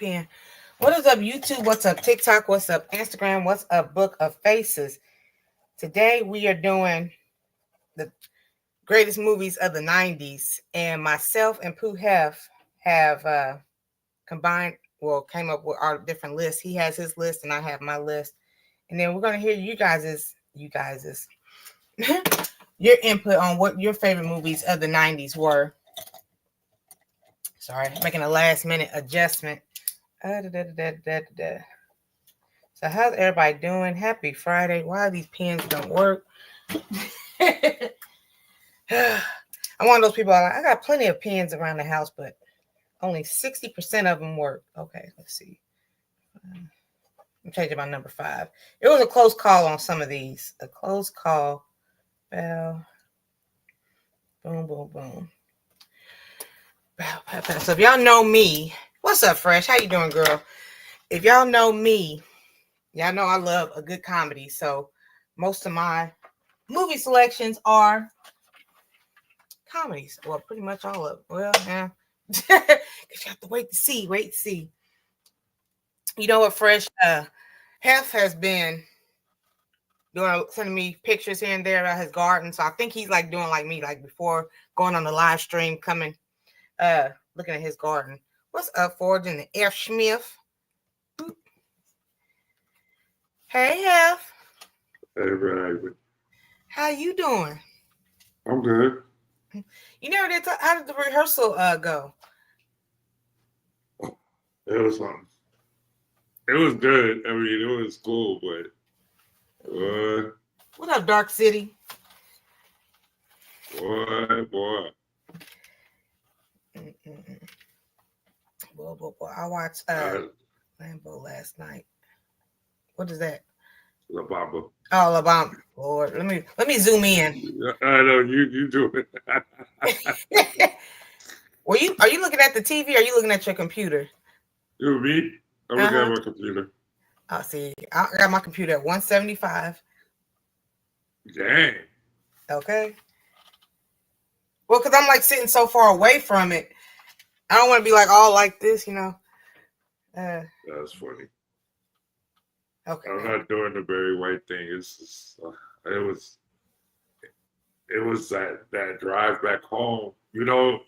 pen. What is up, YouTube? What's up, TikTok? What's up, Instagram? What's up, Book of Faces? Today we are doing the greatest movies of the 90s, and myself and Pooh Hef have combined, came up with our different lists. He has his list, and I have my list. And then we're going to hear you guys' your input on what your favorite movies of the 90s were. Sorry, making a last minute adjustment. So how's everybody doing? Happy Friday. Why these pens don't work? I'm one of those people, I got plenty of pens around the house, but only 60% of them work. Okay, let's see. I'm changing my number 5. It was a close call on some of these. A close call. Bell. Boom, boom, boom. So if y'all know me, what's up, Fresh? How you doing, girl? If y'all know me, y'all know I love a good comedy. So most of my movie selections are comedies. Well, pretty much all of them. Well, yeah. Because you have to wait to see. You know what, Fresh? Hef has been sending me pictures here and there about his garden. So I think he's like doing like me, like before going on the live stream, coming, looking at his garden. What's up, Forge and the F. Smith? Hey, Hef. Hey, right. How you doing? I'm good. You never did. How did the rehearsal go? It was good. I mean, it was cool, but what up, Dark City? Boy. Boy. I watched Lambo last night. What is that? La Bamba. Oh, La Bamba. Lord, let me zoom in. I know you do it. Are you looking at the TV or are you looking at your computer? You me? I'm looking at my computer. Oh, see, I got my computer at 175. Dang. Okay. Well, because I'm like sitting so far away from it. I don't want to be like all like this, you know. That's funny. Okay. I'm not doing the Barry White thing. It's just, it was that drive back home. You know.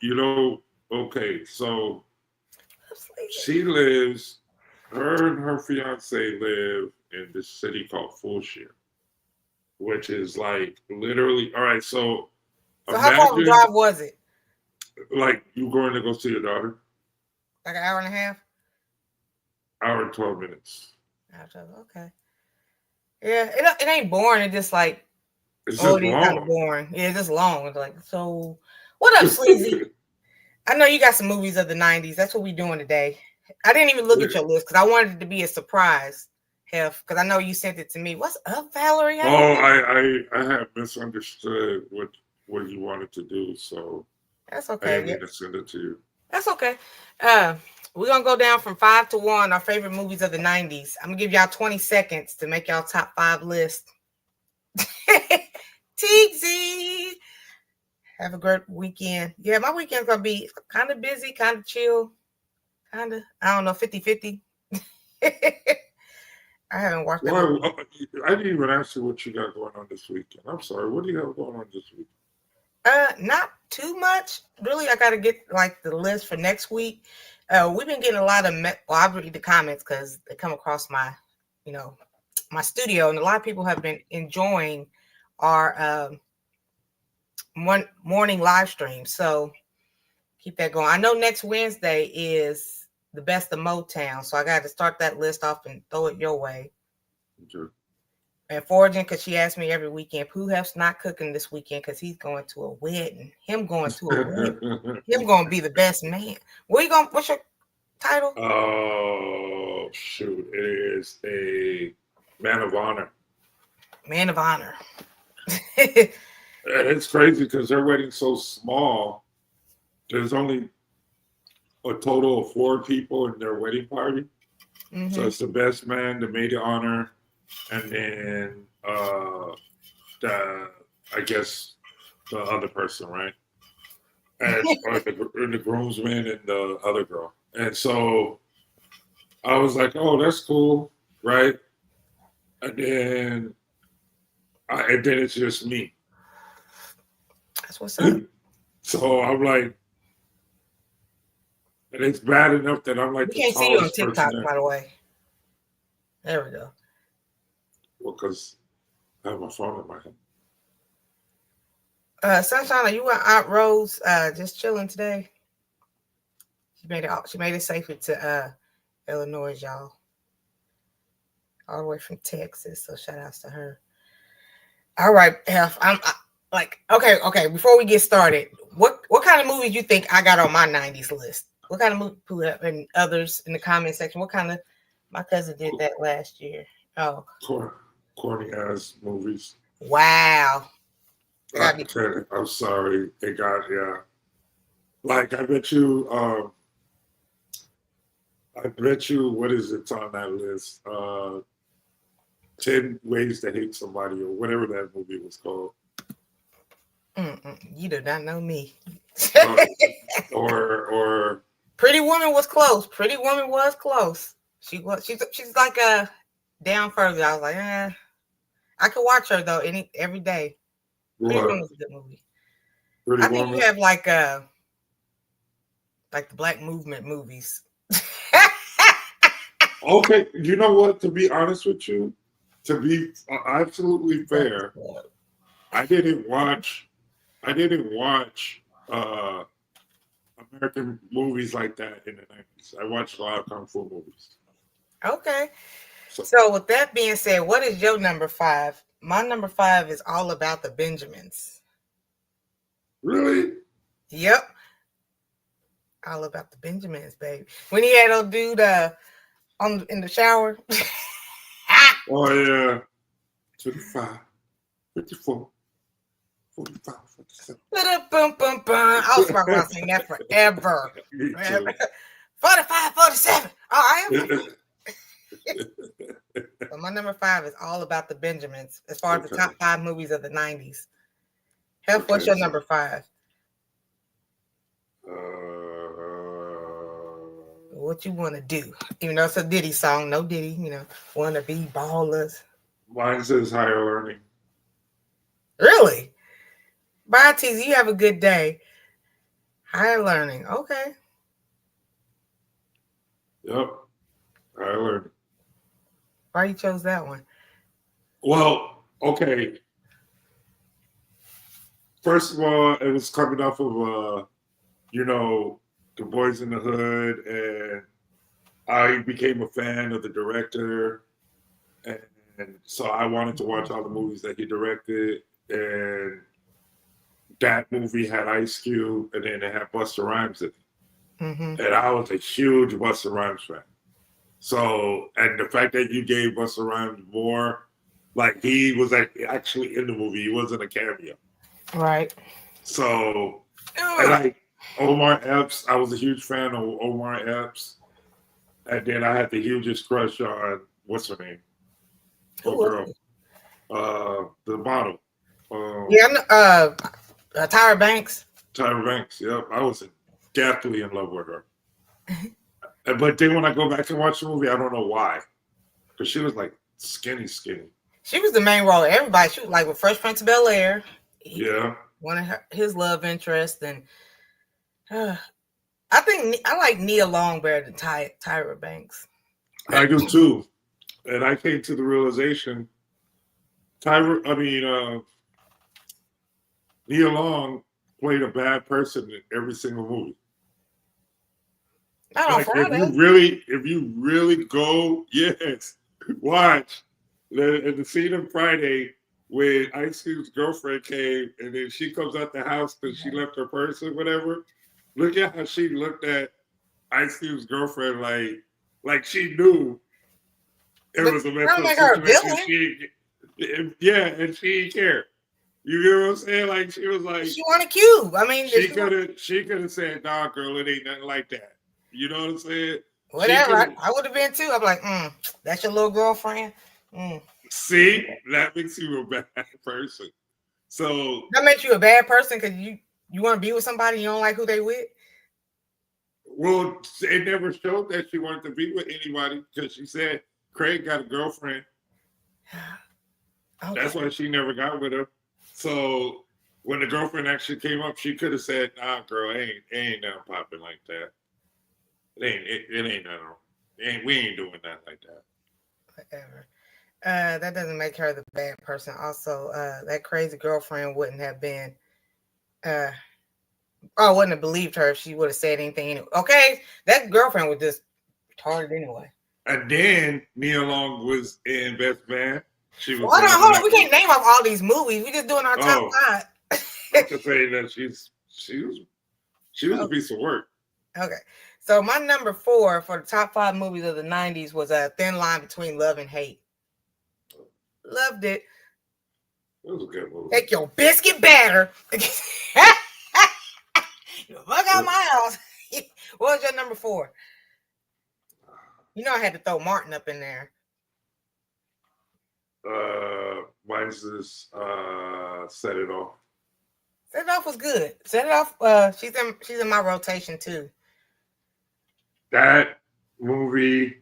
Okay, so she lives. Her and her fiance live in this city called Fulshire, which is like literally. All right, so how far of a drive was it? Like you going to go see your daughter? Like an hour and a half. Hour and 12 minutes. Okay. Yeah, it ain't boring. It's just like it's just long. Kind of boring. Yeah, it's just long. It's like, so what up, Sleazy? I know you got some movies of the 90s. That's what we doing today. I didn't even look at your list because I wanted it to be a surprise, Hef, because I know you sent it to me. What's up, Valerie? I have misunderstood what you wanted to do, so that's okay. I didn't mean to send it to you. That's okay. We're gonna go down from 5 to 1, our favorite movies of the 90s. I'm gonna give y'all 20 seconds to make y'all top 5 list. TZ. Have a great weekend. Yeah, my weekend's gonna be kind of busy, kind of chill. I don't know, 50-50. I haven't watched that. I didn't even ask you what you got going on this weekend. I'm sorry. What do you have going on this week? Not too much. Really, I gotta get like the list for next week. We've been getting a lot of I read the comments because they come across my studio, and a lot of people have been enjoying our morning live stream. So keep that going. I know next Wednesday is the best of Motown, so I got to start that list off and throw it your way. Sure. And foraging, because she asked me every weekend. Pooh Hef's not cooking this weekend because he's going to a wedding. Him going to a wedding. Him going to be the best man. What's your title? Oh, shoot. It is a Man of Honor. Man of Honor. And it's crazy because their wedding's so small. There's only a total of 4 people in their wedding party. Mm-hmm. So it's the best man, the maid of honor, and then I guess the other person, right? And the groomsman and the other girl. And so I was like, oh, that's cool, right? And then it's just me. That's what's up. So I'm like, and it's bad enough that I'm like We the can't see you on tallest TikTok, person there. by the way. There we go. Well, because I have my phone in my hand. Sunshine, are you and Aunt Rose just chilling today? She made it safely to Illinois, y'all. All the way from Texas. So shout outs to her. All right, F. Okay. Before we get started, what kind of movies you think I got on my 90s list? What kind of movie? And others in the comment section. What kind of? My cousin did that last year. Oh, corny ass movies. Wow. I'm sorry. It got Like I bet you. What is it on that list? 10 Ways to Hate Somebody or whatever that movie was called. You do not know me. or Pretty Woman was close. Pretty Woman was close. She's like a down further. I was like, I could watch her though every day. Pretty Woman was a good movie. I think you have like the Black Movement movies. Okay, you know what? To be honest with you, to be absolutely fair, I didn't watch American movies like that in the 90s. I watched a lot of Kung Fu movies. Okay. So with that being said, what is your number 5? My number 5 is All About the Benjamins. Really? Yep. All About the Benjamins, baby. When he had old dude in the shower. Oh yeah. 25, 54, 45, 47. I was about to sing that forever. 45, 47. Oh, I am. So my number 5 is All About the Benjamins, as far as the top 5 movies of the 90s. Health, what's your number 5? What you want to do? Even though it's a Diddy song, no Diddy, want to be ballers. Mine says Higher Learning. Really? Bye, TZ. You have a good day. Higher Learning. Okay. Yep. Higher Learning. Why you chose that one? Well, okay. First of all, it was coming off of The Boys in the Hood, and I became a fan of the director, and so I wanted to watch all the movies that he directed, and that movie had Ice Cube, and then it had Busta Rhymes in it. Mm-hmm. And I was a huge Busta Rhymes fan. So, and the fact that you gave Busta Rhymes more, like he was actually in the movie, he wasn't a cameo. Right. So, and like Omar Epps, I was a huge fan of Omar Epps. And then I had the hugest crush on, what's her name? Girl. The model. Tyra Banks. Tyra Banks, yep. I was definitely in love with her. But then when I go back and watch the movie, I don't know why. Because she was like skinny. She was the main role. Everybody, she was like with Fresh Prince of Bel-Air. Yeah. One of his love interests. And I think I like Nia Long better than Tyra Banks. I do too. And I came to the realization, Nia Long played a bad person in every single movie. If you really go, watch the scene of Friday when Ice Cube's girlfriend came and then she comes out the house because she left her purse or whatever. Look at how she looked at Ice Cube's girlfriend like she knew it was a messed up situation. And she didn't care. You know what I'm saying? Like she was like she wanted Cube. I mean, she could have said, "Nah, girl, it ain't nothing like that." You know what I'm saying? Whatever. I would have been too. I'm like, that's your little girlfriend. See, that makes you a bad person. So that makes you a bad person because you want to be with somebody you don't like who they with. Well, it never showed that she wanted to be with anybody because she said Craig got a girlfriend. Okay. That's why she never got with him. So when the girlfriend actually came up, she could have said, "Nah, girl, it ain't nothing popping like that. It ain't nothing. We ain't doing that like that." Whatever. That doesn't make her the bad person. Also, that crazy girlfriend wouldn't have been. I wouldn't have believed her if she would have said anything. Anyway. Okay, that girlfriend was just retarded anyway. And then Nia Long was in Best Man. She was. Hold on. We can't name off all these movies. We just doing our top 5. I'm just saying that she was a piece of work. Okay, so my number 4 for the top 5 movies of the 90s was A Thin Line Between Love and Hate. Loved it. It was a good movie. Take your biscuit batter. Fuck out my house. What was your number 4? You know I had to throw Martin up in there. Mine's this Set It Off. Set It Off was good. Set It Off, she's in my rotation too. That movie,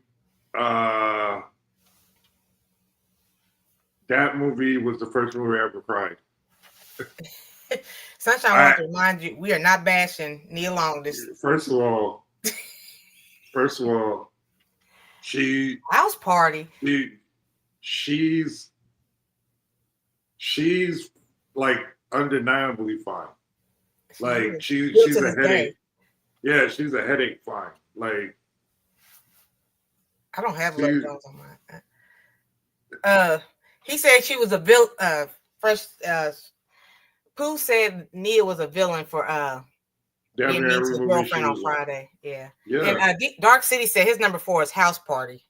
was the first movie I ever cried. Sunshine wants to remind you, we are not bashing Nia Long. First of all, she house party. She's like undeniably fine. Like she's a headache. Yeah, she's a headache fine. Like I don't have Love Jones on mine. He said she was a villain. Pooh said Nia was a villain for being mean to his girlfriend on Friday. Yeah. And Dark City said his number 4 is House Party.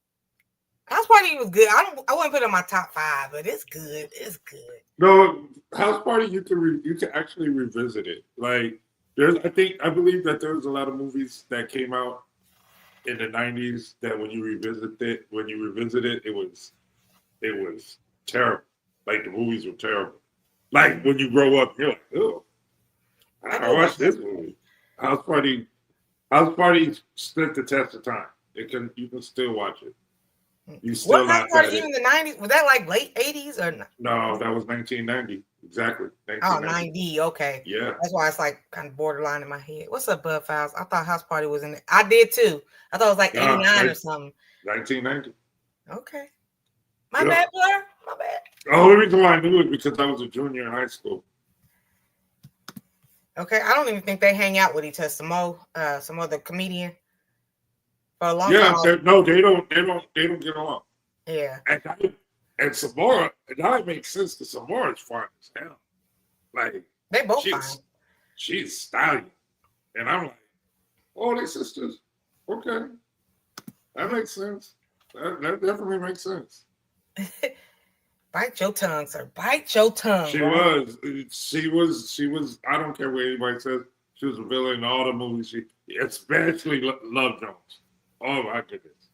House Party was good. I wouldn't put it in my top 5, but it's good. It's good. No, House Party you can actually revisit it. Like I believe that there was a lot of movies that came out in the 90s that when you revisit it, it was terrible. Like the movies were terrible. Like when you grow up, you're like, oh, I watched this movie. House Party stood the test of time. You can still watch it. You still House Party even in the 90s? Was that like late 80s or not? No, that was 1990. Exactly. 90. Okay. Yeah. That's why it's like kind of borderline in my head. What's up, Bud Files? I thought House Party was in it. I did too. I thought it was like 89 or something. 1990. Okay. My bad, Blur. My bad. The only reason why I knew it because I was a junior in high school. Okay. I don't even think they hang out with each other. Some other comedian. For a long time. Yeah, they don't get along. Yeah. And Samara, and that makes sense because Samara's fine as hell. Like they both fine. She's stallion. And I'm like, oh, they sisters. Okay. That makes sense. That definitely makes sense. Bite your tongue, sir. Bite your tongue. She was. I don't care what anybody says. She was a villain in all the movies. Especially Love Jones. Oh my goodness.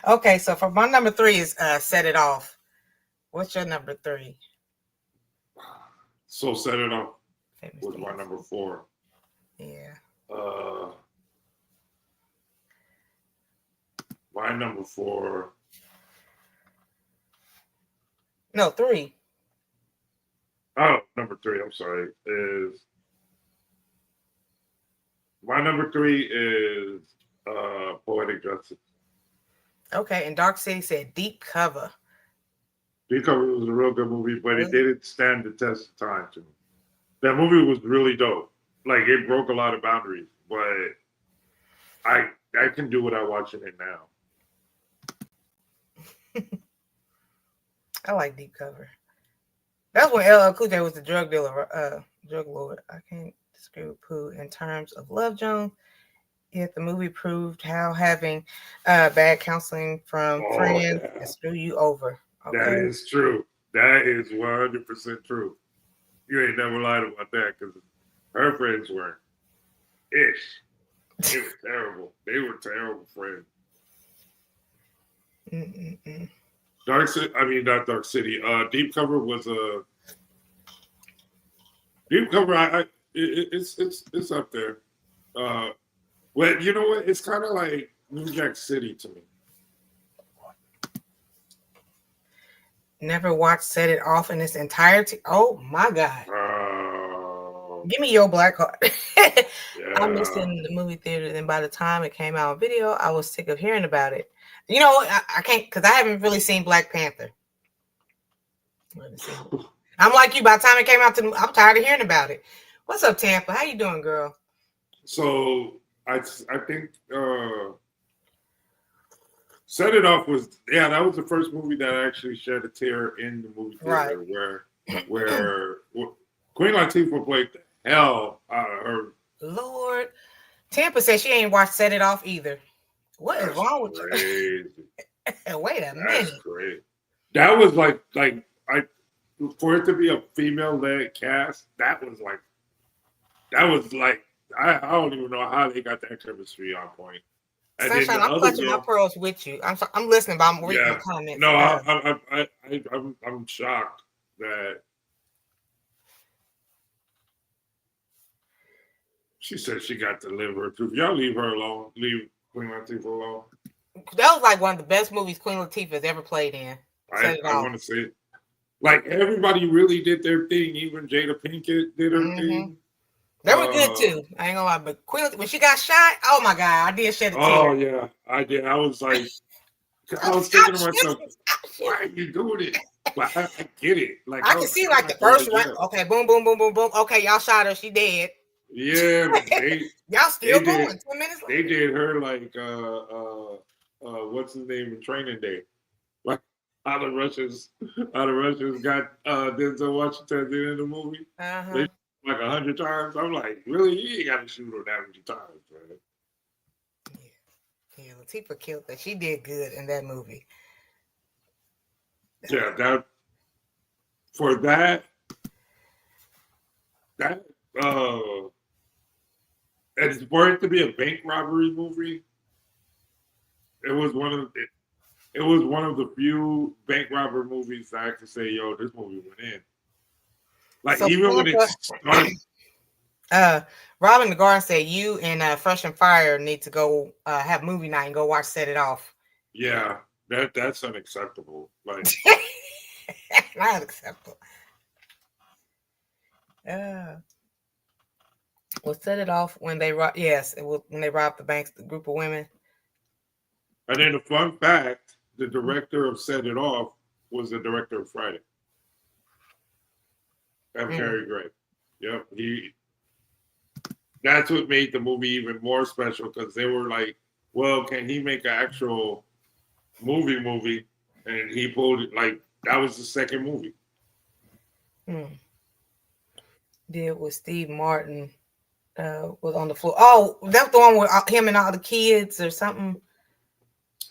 Okay, so for my number 3 is Set It Off. What's your number 3? So Set It Off was my number 4. Yeah. My number 4. No, 3. Oh, number 3. I'm sorry. My number 3 is Poetic Justice. Okay, and Dark City said Deep Cover. Deep Cover was a real good movie, but it didn't stand the test of time to me. That movie was really dope. Like it broke a lot of boundaries, but I can do without watching it now. I like Deep Cover. That's when LL Cool J was the drug dealer, drug lord. I can't disagree with Pooh in terms of Love Jones. Yet the movie proved how having bad counseling from friends can screw you over. Okay? That is true. That is 100% true. You ain't never lied about that because her friends weren't ish. They were terrible. They were terrible friends. Dark City. I mean, not Dark City. Deep Cover was a Deep cover, it's up there. Well, you know what? It's kind of like New Jack City to me. Never watched Set It Off in its entirety. Oh my God. Give me your black card. I missed it in the movie theater. Then by the time it came out on video, I was sick of hearing about it. You know, I can't, because I haven't really seen Black Panther. I'm like you. By the time it came out, I'm tired of hearing about it. What's up, Tampa? How you doing, girl? So I think Set It Off that was the first movie that actually shed a tear in the movie theater, right. where Queen Latifah played the hell out of her. Lord, Tampa said she ain't watched Set It Off either. What is wrong with you? Wait a minute. That's great. That was like for it to be a female-led cast. That was like I don't even know how they got that chemistry on point. And Sunshine, I'm clutching my pearls with you. I'm listening, but I'm reading the comments. No, I'm shocked that she said she got to live her truth. Y'all leave her alone. Leave Queen Latifah alone. That was like one of the best movies Queen Latifah has ever played in. I want to say it. Like everybody really did their thing. Even Jada Pinkett did her thing. They were good too. I ain't gonna lie, but Queen, when she got shot, oh my God, I did shed a tear. Oh yeah, I did. I was like, I was thinking to myself, why are you doing it? But I get it. Like I can see like the first one. Okay, boom, boom, boom, boom, boom. Okay, y'all shot her. She dead. Yeah, but y'all still going. 10 minutes later. They did her like what's his name in Training Day? Like how the Russians got Denzel Washington in the movie. They like 100 times. I'm like, really? You ain't got to shoot her that many times, man. Yeah, Latifah killed that. She did good in that movie. Yeah, and for it to be a bank robbery movie, it was one of the few bank robbery movies that I could say, yo, this movie went in. Like so even when it started. Robin the Garden said you and Fresh and Fire need to go have movie night and go watch Set It Off. Yeah, that's unacceptable. Like not acceptable. We'll Set It Off when they rob. Yes, it will when they robbed the banks. The group of women. And then a fun fact: the director of Set It Off was the director of Friday. M. Cary Gray. Yep, that's what made the movie even more special because they were like, well, can he make an actual movie? And he pulled it like that was the second movie. Did with Steve Martin was on the floor. Oh, that's the one with him and all the kids or something.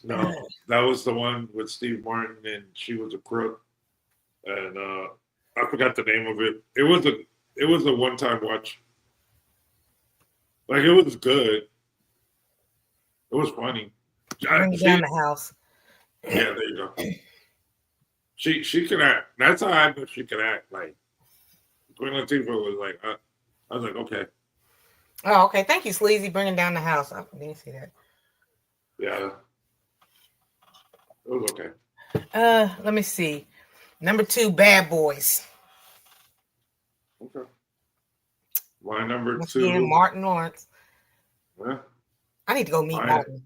No, that was the one with Steve Martin and she was a crook. And I forgot the name of it. It was a one-time watch. Like it was good. It was funny. Bring it down the house. Yeah, there you go. She can act. That's how I know she can act. Like Queen Latifah was like, I was like, okay. Oh, okay. Thank you, Sleazy, bringing down the house. I didn't see that. Yeah, it was okay. Let me see. Number 2, Bad Boys. Okay. My number 2, Martin Lawrence. Yeah. I need to go meet Martin.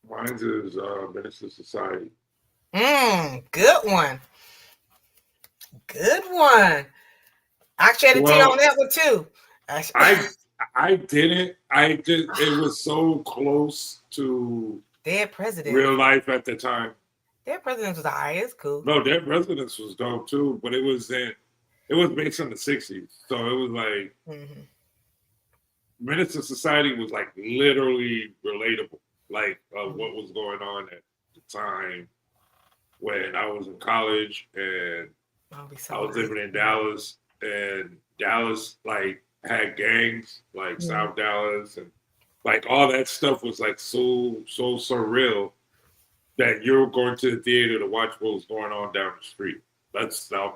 Mine is Menace to Society. Good one. Good one. I shed a tear on that one too. I didn't. It was so close to Dead President. Real life at the time. Dead Presidents was it's cool. No, Dead Presidents was dope too, but it was based in the 60s. So it was like Menace to Society was like literally relatable. Like what was going on at the time when I was in college and I was living in Dallas, and Dallas like had gangs like South Dallas, and like all that stuff was like so surreal that you're going to the theater to watch what was going on down the street. That's how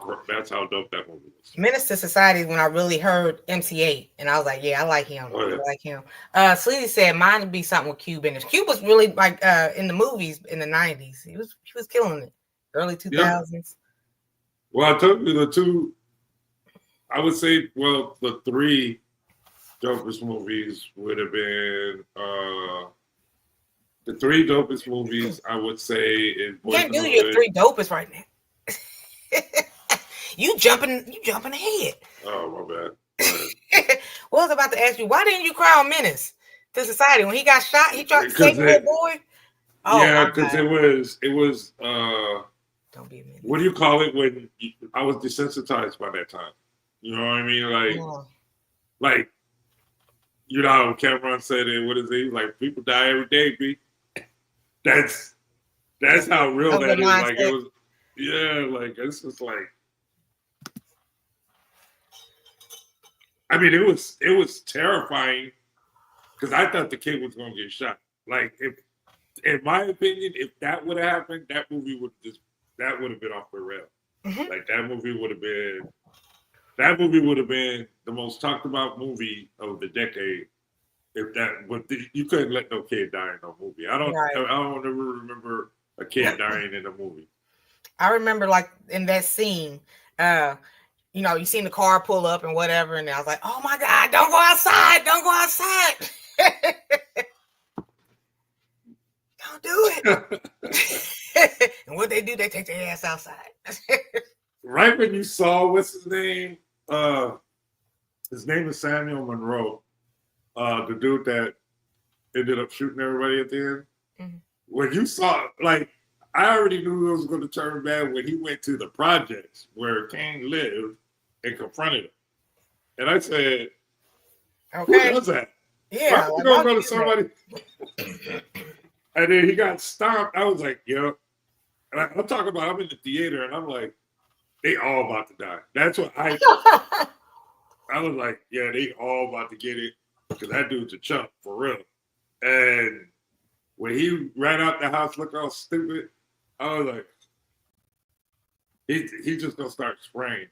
dope that movie is. Menace to Society is when I really heard MC8, and I was like, yeah, I like him. Oh, yeah. I like him. Sleazy said mine would be something with Cube in it. Cube was really like in the movies in the 90s. He was killing it. Early 2000s. Yeah. Well, I told you the two. I would say, well, the three dopest movies would have been the three dopest movies. I would say is. You can't do your three dopest right now. You jumping ahead. Oh, my bad. Well, I was about to ask you, why didn't you cry on Menace to Society when he got shot? He tried to save that boy. Oh, yeah, because it was. Don't be a menace. What do you call it when I was desensitized by that time? You know what I mean? Like you know how Cameron said it. What is it? Like people die every day, B. That's how real that is. Like it was. Yeah, like it's just like. I mean, it was terrifying because I thought the kid was going to get shot. Like, if, in my opinion, if that would have happened, that movie would have been off the rail. Mm-hmm. Like that movie would have been the most talked about movie of the decade. If that, but you couldn't let no kid die in no movie. I don't ever remember a kid dying in a movie. I remember like in that scene. You know, you seen the car pull up and whatever, and I was like, "Oh my God, don't go outside! Don't go outside! Don't do it!" And what they do, they take their ass outside. Right when you saw what's his name? His name is Samuel Monroe, the dude that ended up shooting everybody at the end. Mm-hmm. When you saw, like, I already knew it was going to turn bad when he went to the projects where Kane lived. And confronted him, and I said, "Okay, who does that? Yeah, you don't go to somebody." And then he got stomped. I was like, "Yeah." And I'm talking about I'm in the theater, and I'm like, "They all about to die." That's what I was like, "Yeah, they all about to get it because that dude's a chump for real." And when he ran out the house, look all stupid. I was like, "He's just gonna start spraying."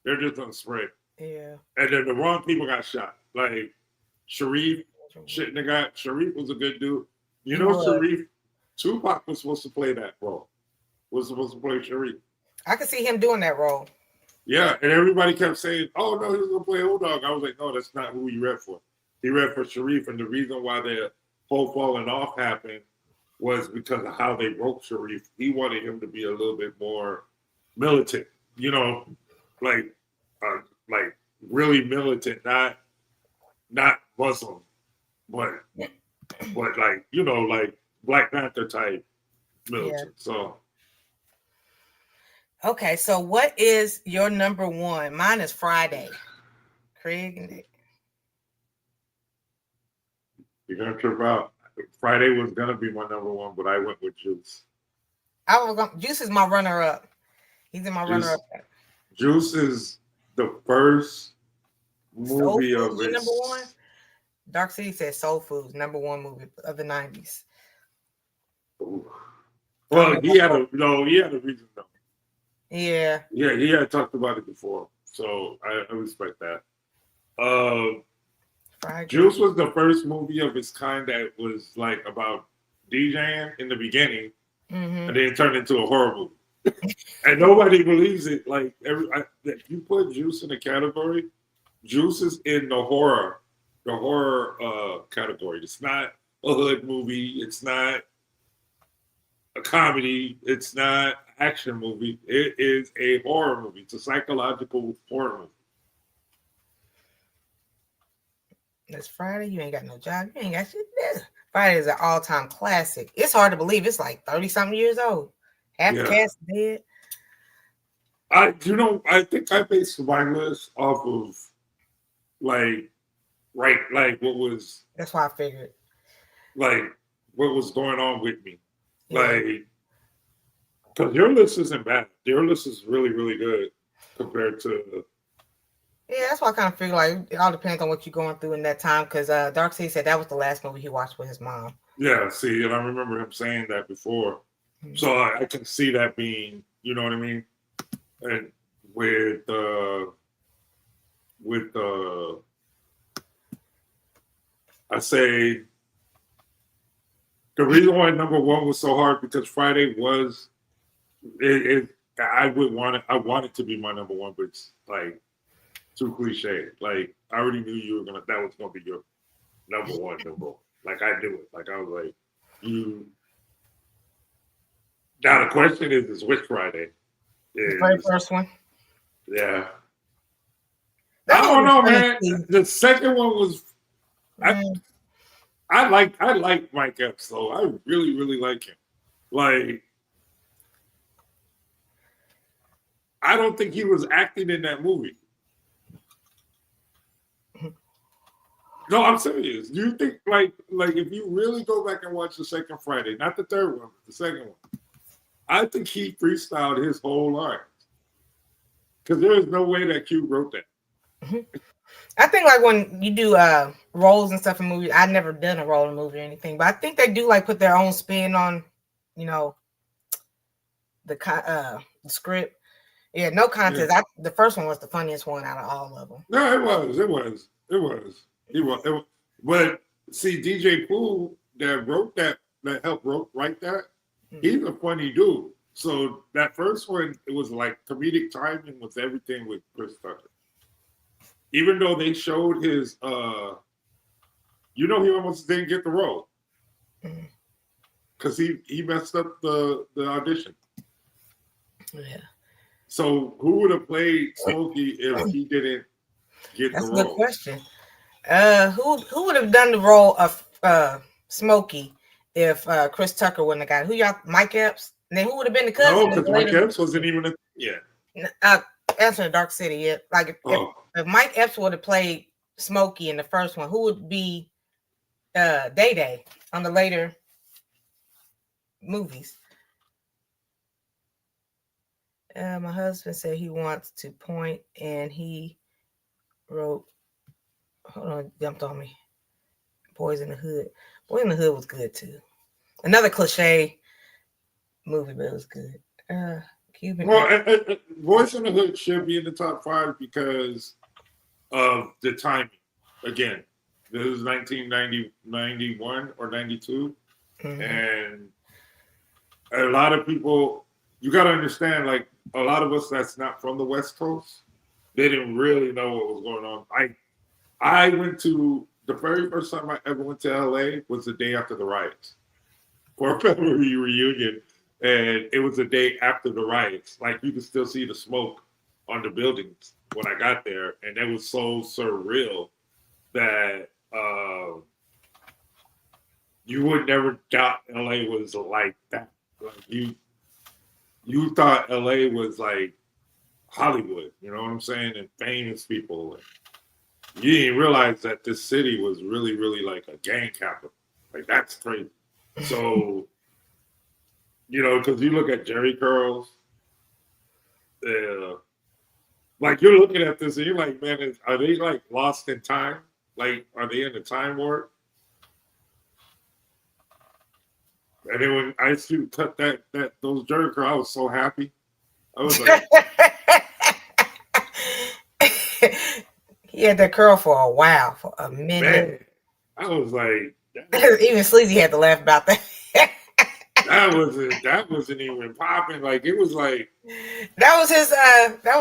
They're just gonna spray. Yeah. And then the wrong people got shot. Like Sharif shouldn't have got. Sharif was a good dude. You know, Sharif, Tupac was supposed to play that role. Was supposed to play Sharif. I could see him doing that role. Yeah, and everybody kept saying, "Oh no, he was gonna play Old Dog." I was like, "No, that's not who he read for. He read for Sharif." And the reason why the whole falling off happened was because of how they wrote Sharif. He wanted him to be a little bit more militant. You know. Like really militant, not Muslim, but like you know, like Black Panther type militant. Yeah. So, okay, so what is your number one? Mine is Friday. Craig and Nick. You're gonna trip out. Friday was gonna be my number one, but I went with Juice. Juice is my runner-up. He's in my runner-up. Juice is the first movie of his. Number one. Dark City says Soul Food's number one movie of the 90s. Well, he had a reason though. Yeah. Yeah, he had talked about it before, so I respect that. Juice was the first movie of its kind that was like about DJing in the beginning, and then it turned into a horror movie. And nobody believes it. Like if you put Juice in a category, Juice is in the horror category. It's not a hood movie. It's not a comedy. It's not an action movie. It is a horror movie. It's a psychological horror movie. It's Friday. You ain't got no job. You ain't got shit there. Friday is an all-time classic. It's hard to believe. It's like 30-something years old. Half the cast dead. I think I based my list off of what was. That's why I figured. Like what was going on with me, like because your list isn't bad. Your list is really, really good compared to. Yeah, that's why I kind of figure like it all depends on what you're going through in that time. Because Dark City said that was the last movie he watched with his mom. Yeah, see, and I remember him saying that before. So I can see that being, you know what I mean? and with I say the reason why number one was so hard because Friday was I want it to be my number one, but it's like too cliche. Like I already knew that was gonna be your number one. Like I knew it. Like I was like, you. Now the question is which Friday? The very first one. Yeah. I don't know, man. The second one was. I like Mike Epps, though. I really, really like him. Like, I don't think he was acting in that movie. No, I'm serious. Do you think like if you really go back and watch the second Friday, not the third one, but the second one, I think he freestyled his whole line. Because there is no way that Q wrote that. I think like when you do roles and stuff in movies, I've never done a role in a movie or anything, but I think they do like put their own spin on, you know, the script. Yeah, no contest. Yeah. The first one was the funniest one out of all of them. No, it was. But see, DJ Pooh that wrote that helped write that, he's a funny dude. So that first one, it was like comedic timing was everything with Chris Tucker. Even though they showed his, he almost didn't get the role because he messed up the audition. Yeah. So who would have played Smokey if he didn't get the role? That's a good question. Who would have done the role of Smokey if Chris Tucker wouldn't have got it? Who y'all? Mike Epps? And then who would have been the cousin? No, because Mike Epps wasn't even Answer in Dark City. Yeah, like if Mike Epps would have played Smokey in the first one, who would be Day Day on the later movies? My husband said he wants to point, and he wrote. Hold on, jumped on me. Boys in the Hood. Boys in the Hood was good too. Another cliche movie, but it was good. Cuban. Well, Boys in the Hood should be in the top 5 because of the timing. Again, this is 1991 or 92, and a lot of people. You got to understand, like a lot of us that's not from the West Coast, they didn't really know what was going on. I went to the very first time I ever went to LA was the day after the riots for a family reunion, and it was the day after the riots. Like you could still see the smoke on the buildings when I got there, and it was so surreal that you would never doubt LA was like that. Like you thought LA was like Hollywood, you know what I'm saying, and famous people. And you didn't realize that this city was really, really like a gang capital. Like that's crazy. So, because you look at Jerry Curls, like you're looking at this and you're like, man, are they like lost in time? Like, are they in the time warp? And then when Ice Cube cut those Jerry Curls, I was so happy. I was like, he had that curl for a while, for a minute. Man, I was like, even Sleazy had to laugh about that. that wasn't even popping. Like it was like that was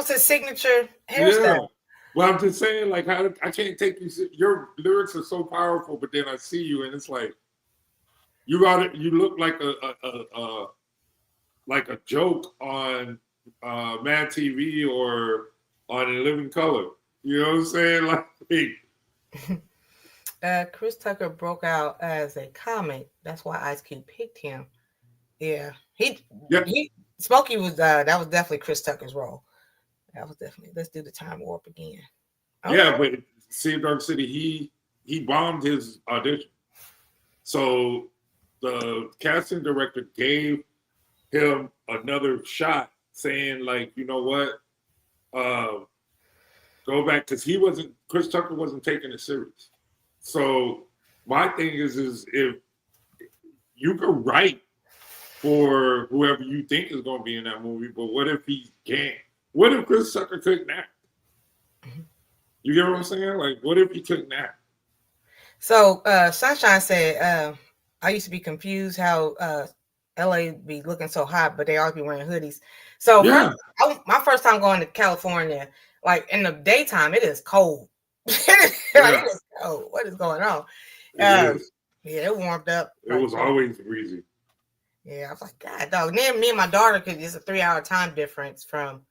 his signature hairstyle. Yeah. Well, I'm just saying, like, I can't take you. Your lyrics are so powerful, but then I see you, and it's like you look like a joke on Mad TV or on In Living Color. You know what I'm saying? Like, Chris Tucker broke out as a comic. That's why Ice Cube picked him. Yeah, Smokey was that was definitely Chris Tucker's role. That was definitely. Let's do the time warp again. Okay. Yeah, but see, Dark City, he bombed his audition, so the casting director gave him another shot, saying like, you know what, go back, because Chris Tucker wasn't taking it serious. So my thing is if you can write for whoever you think is going to be in that movie, but what if he can't? What if Chris Tucker couldn't act? You get what I'm saying? Like, what if he couldn't act? So Sunshine said, I used to be confused how LA be looking so hot, but they always be wearing hoodies. So Yeah. my first time going to California, like in the daytime, it is cold. It is cold. What is going on? Yeah, it warmed up. It was always breezy. Yeah, I was like, God, dog. And then me and my daughter, because it's a 3-hour time difference from,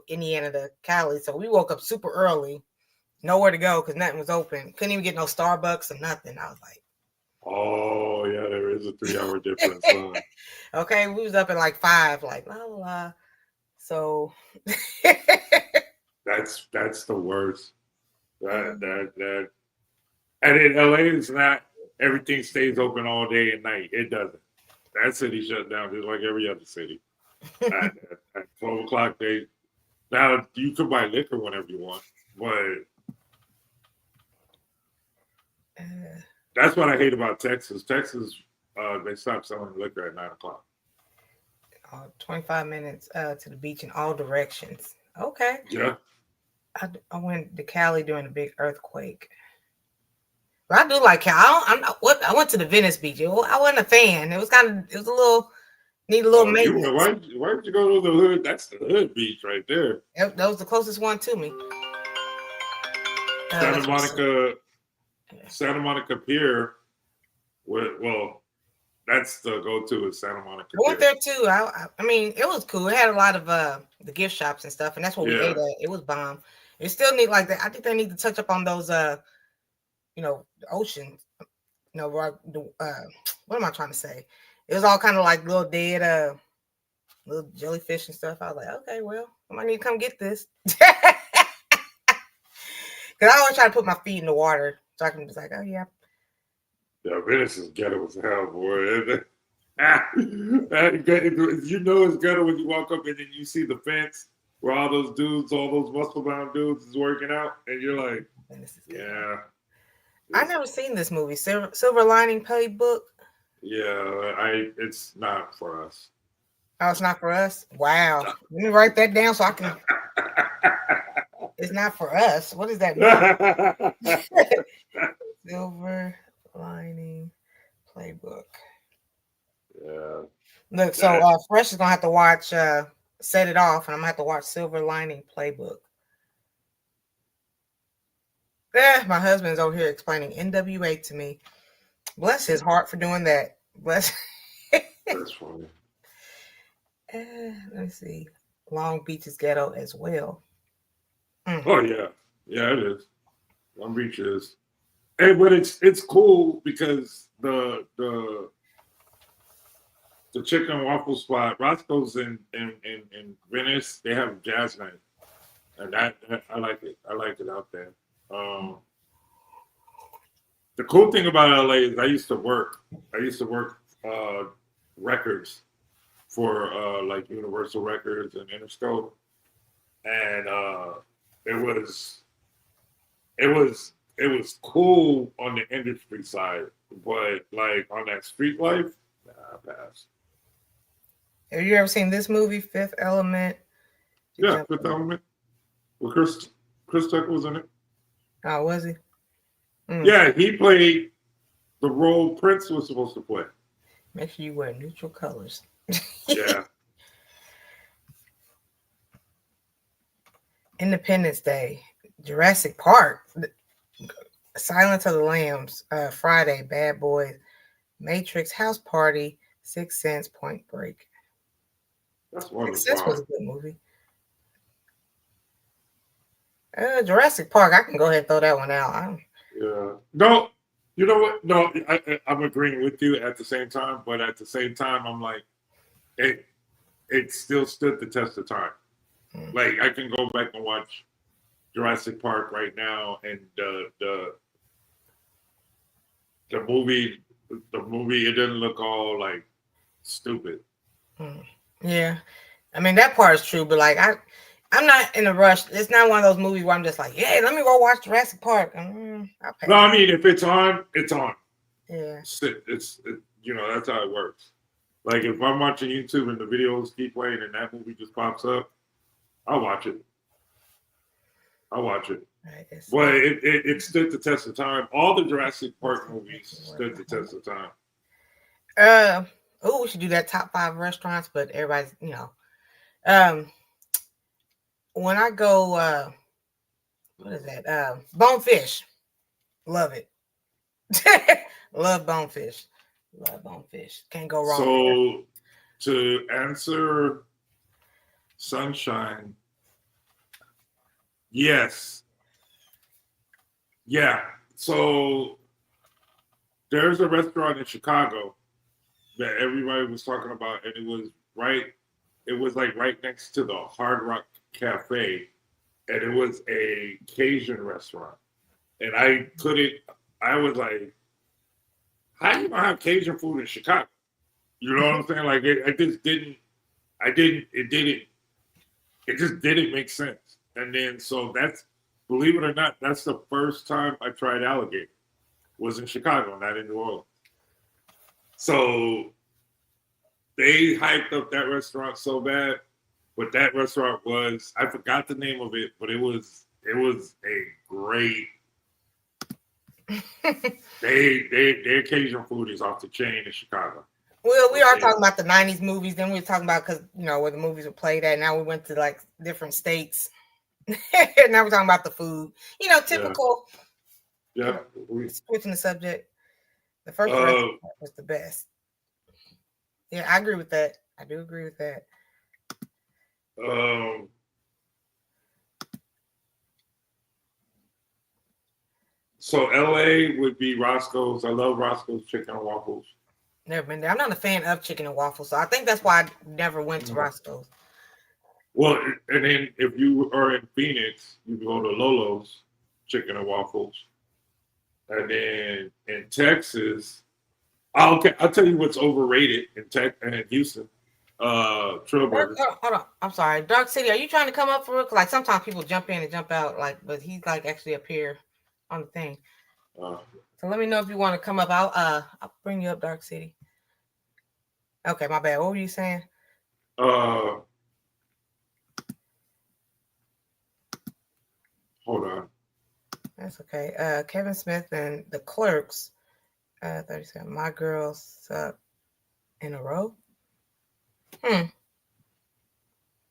Indiana to Cali. So we woke up super early, nowhere to go because nothing was open. Couldn't even get no Starbucks or nothing. I was like, oh, yeah, there is a 3-hour difference. Okay, we was up at like 5, like, la, la, la. So. That's the worst. That. And in LA, it's not, everything stays open all day and night. It doesn't. That city shut down just like every other city. At 12 o'clock, now you can buy liquor whenever you want, but that's what I hate about Texas. Texas, they stopped selling liquor at 9 o'clock. 25 minutes to the beach in all directions. Okay. Yeah. I went to Cali during a big earthquake. But I do like Cali. I went to the Venice Beach. I wasn't a fan. It was a little maintenance. Why did you go to the hood? That's the hood beach right there. That was the closest one to me. Santa Monica Pier. Well, that's the go-to is Santa Monica. I went there too. I mean, it was cool. It had a lot of the gift shops and stuff, and that's what we ate at. It was bomb. It still need like that. I think they need to touch up on those the ocean. What am I trying to say? It was all kind of like little dead little jellyfish and stuff. I was like, okay, well, I might need to come get this. Because I always try to put my feet in the water so I can be like, oh yeah. Yeah, Venice is ghetto as hell, boy. You know it's ghetto when you walk up and then you see the fence where all those muscle-bound dudes is working out, and you're like, yeah. I've never seen this movie, Silver Lining Playbook. Yeah, it's not for us. Oh, it's not for us? Wow. No. Let me write that down so I can. It's not for us. What does that mean? Silver Lining Playbook. Yeah. Look, so Fresh is gonna have to watch Set It Off, and I'm gonna have to watch Silver Lining Playbook. My husband's over here explaining NWA to me. Bless his heart for doing that. Bless. That's funny. Let me see. Long Beach is ghetto as well. Oh yeah, it is. Long Beach is, but it's cool because the chicken waffle spot, Roscoe's in Venice, they have jazz night, and that I like it. I like it out there. The cool thing about LA is I used to work records for like Universal Records and Interscope, and it was cool on the industry side, but like on that street life, I passed. Have you ever seen this movie, Fifth Element? Yeah, Fifth Element. Well, Chris Tucker was in it. Oh, was he? Yeah, he played the role Prince was supposed to play. Make sure you wear neutral colors. Yeah. Independence Day, Jurassic Park, Silence of the Lambs, Friday, Bad Boys, Matrix, House Party, Sixth Sense, Point Break. That's wonderful. Sixth Sense was a good movie. Jurassic Park, I can go ahead and throw that one out. Yeah. No, you know what? No, I'm agreeing with you at the same time, but at the same time, I'm like, it still stood the test of time. Like I can go back and watch Jurassic Park right now, and the movie, it didn't look all like stupid. Yeah, I mean that part is true, but like I'm not in a rush. It's not one of those movies where I'm just like, yeah, let me go watch Jurassic Park. No, I mean if it's on, it's on. Yeah, it's that's how it works. Like if I'm watching YouTube and the videos keep playing and that movie just pops up, I'll watch it. I'll watch it. Right, Well, it stood the test of time. All the Jurassic Park movies stood the test of time. We should do that top 5 restaurants, but everybody's, when I go, what is that? Bonefish. Love it. Love Bonefish. Love Bonefish. Can't go wrong. So, to answer Sunshine, yes. Yeah. So, there's a restaurant in Chicago that everybody was talking about, and it was right next to the Hard Rock Cafe, and it was a Cajun restaurant. And I was like, how you gonna have Cajun food in Chicago? You know what I'm saying? Like it just didn't make sense. And then so believe it or not, that's the first time I tried alligator. Was in Chicago, not in New Orleans. So they hyped up that restaurant so bad, but that restaurant I forgot the name of it, but it was a great their Cajun food is off the chain in Chicago. Well, we are talking about the 90s movies. Then we were talking about, because, where the movies were played at. Now we went to like different states. Now we're talking about the food. Typical. Yeah. Switching the subject. The first restaurant was the best. Yeah, I agree with that. I do agree with that. So LA would be Roscoe's. I love Roscoe's Chicken and Waffles. Never been there. I'm not a fan of chicken and waffles, so I think that's why I never went to Roscoe's. Well, and then if you are in Phoenix, you go to Lolo's Chicken and Waffles. And then in Texas, I'll tell you what's overrated in Houston. Trailburgers. Hold on. I'm sorry. Dark City, are you trying to come up for it? Like sometimes people jump in and jump out, but he's like actually up here on the thing. So let me know if you want to come up. I'll bring you up, Dark City. Okay, my bad. What were you saying? Hold on. That's okay. Kevin Smith and the Clerks. 37. My Girls in a Row.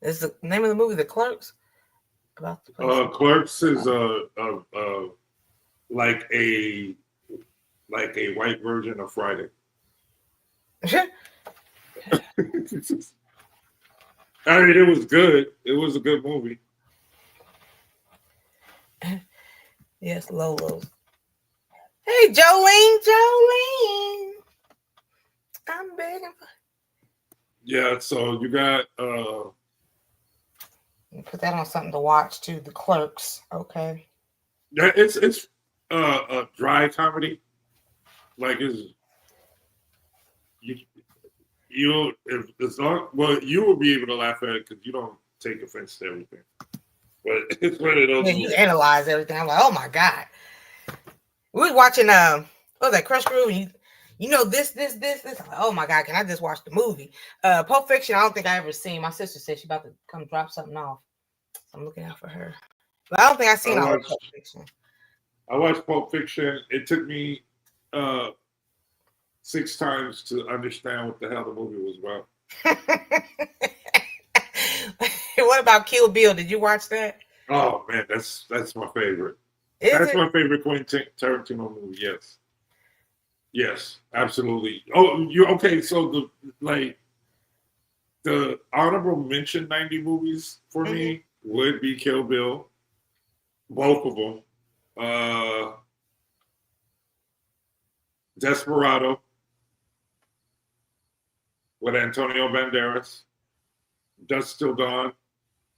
Is the name of the movie The Clerks? About the place. Clerks is like a white version of Friday. I mean, it was good. It was a good movie. Yes, Lolo's. Hey, Jolene. I'm begging for. Yeah, so you got put that on something to watch too. The Clerks. Okay. Yeah, it's a dry comedy. Like you will be able to laugh at it because you don't take offense to everything. But it's one of those. Yeah, you analyze everything. I'm like, oh my god. We was watching what was that, Crush Groove? And this. I'm like, oh my god, can I just watch the movie? Pulp Fiction, I don't think I ever seen. My sister said she's about to come drop something off. So I'm looking out for her. But I don't think I've seen all of Pulp Fiction. I watched Pulp Fiction. It took me 6 times to understand what the hell the movie was about. What about Kill Bill? Did you watch that? Oh man, that's my favorite. That's my favorite Quentin Tarantino movie. Yes, absolutely. Oh, you okay? So the honorable mention 90 movies for me would be Kill Bill, both of them. Desperado with Antonio Banderas. Dusk Till Dawn.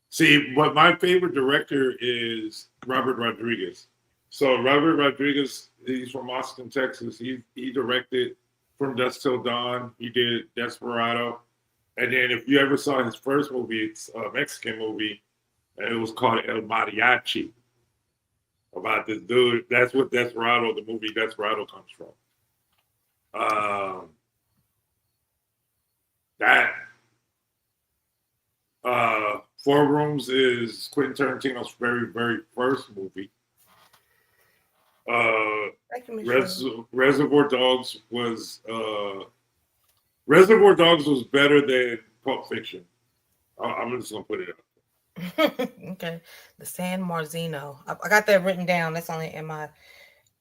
See, but my favorite director is Robert Rodriguez. So Robert Rodriguez, he's from Austin, Texas. He directed From Dusk Till Dawn. He did Desperado. And then if you ever saw his first movie, it's a Mexican movie, and it was called El Mariachi. About this dude. That's what Desperado, the movie Desperado, comes from. Four Rooms is Quentin Tarantino's very, very first movie. Reservoir Dogs was better than Pulp Fiction. I'm just gonna put it up. Okay, the San Marzino. I got that written down. That's only in my.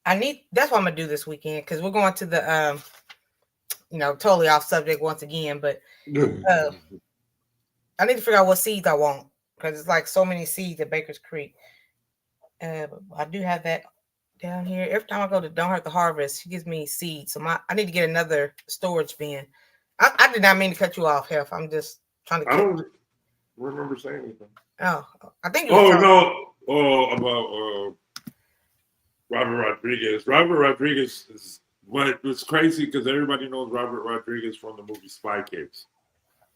That's what I'm gonna do this weekend because we're going to the totally off subject once again, but I need to figure out what seeds I want because it's like so many seeds at Baker's Creek. I do have that down here. Every time I go to Don't Hurt the Harvest, she gives me seeds. So I need to get another storage bin. I did not mean to cut you off, Hef. I'm just trying to. I don't remember saying anything. Oh, I think. About Robert Rodriguez. Robert Rodriguez is what was crazy because everybody knows Robert Rodriguez from the movie Spy Kids.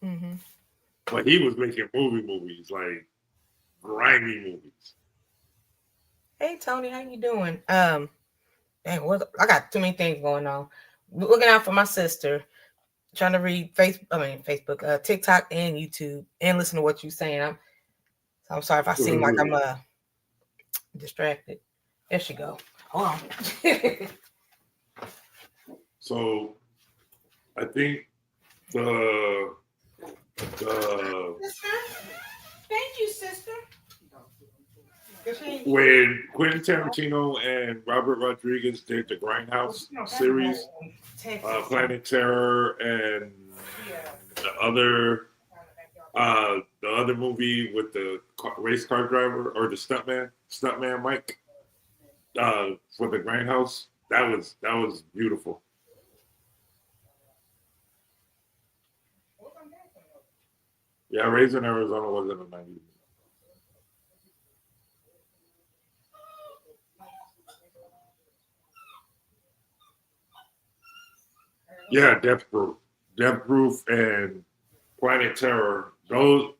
Mm-hmm. But he was making movies, like grimy movies. Hey Tony, how you doing? I got too many things going on. Looking out for my sister, trying to read Facebook, TikTok, and YouTube, and listen to what you're saying. I'm sorry if I seem like I'm distracted. There she go. Hold on. So, I think the Thank you, sister. When Quentin Tarantino and Robert Rodriguez did the Grindhouse series, Planet Terror, and the other movie with the race car driver or the stuntman Mike, for the Grindhouse, that was beautiful. Yeah, Raising Arizona was in the 90s. Yeah, Death Proof, and Planet Terror. Those.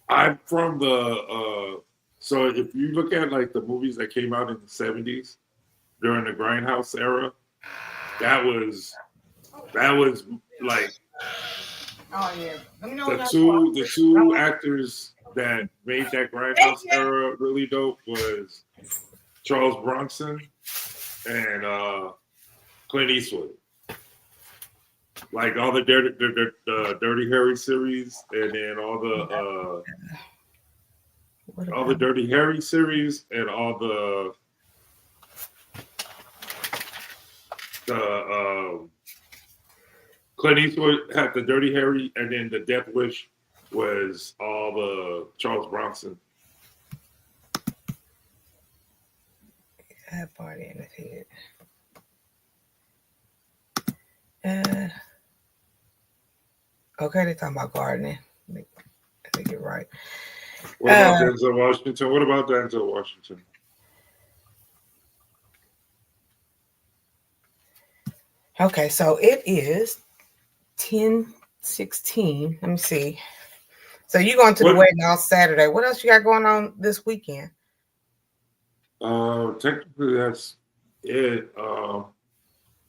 I'm from the. So if you look at like the movies that came out in the 70s during the Grindhouse era, that was like. Oh yeah. The two actors that made that Grindhouse era really dope was Charles Bronson and Clint Eastwood. Like all the Dirty Harry series, and then all the Dirty Harry series, and all the Clint Eastwood had the Dirty Harry, and then the Death Wish was all the Charles Bronson. That party in his head. Okay, they're talking about gardening. Let me get right. What about Denzel Washington? What about Denzel Washington? Okay, so it is 10:16. Let me see. So you going to the wedding on Saturday. What else you got going on this weekend? Technically, that's it.